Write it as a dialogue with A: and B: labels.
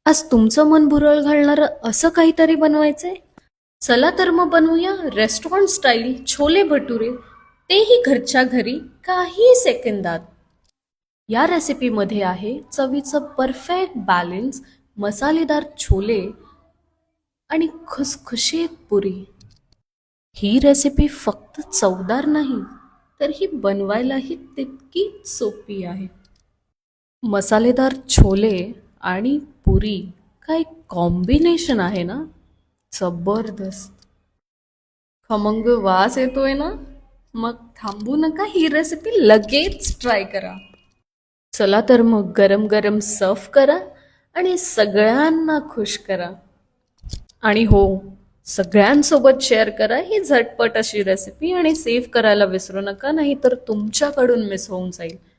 A: आज तुमचं मन भुरळ घालणारं असं काहीतरी बनवायचंय? चला तर मग बनवूया रेस्टॉरंट स्टाईल छोले भटुरे, तेही घरच्या घरी काही सेकंदात. या रेसिपीमध्ये आहे चवीचं परफेक्ट बॅलन्स, मसालेदार छोले आणि खुसखुशीत पुरी. ही रेसिपी फक्त चवदार नाही, तर ही बनवायलाही तितकीच सोपी आहे. मसालेदार छोले आणि पुरी काय कॉम्बिनेशन आहे ना, जबरदस्त. खमंग वास येतोय ना, मग थांबू नका, ही रेसिपी लगेच ट्राय करा. चला तर मग गरम गरम सर्व करा आणि सगळ्यांना खुश करा. आणि हो, सगळ्यांसोबत शेअर करा ही झटपट अशी रेसिपी आणि सेव्ह करायला विसरू नका, नाही तर तुमच्याकडून मिस होऊन जाईल.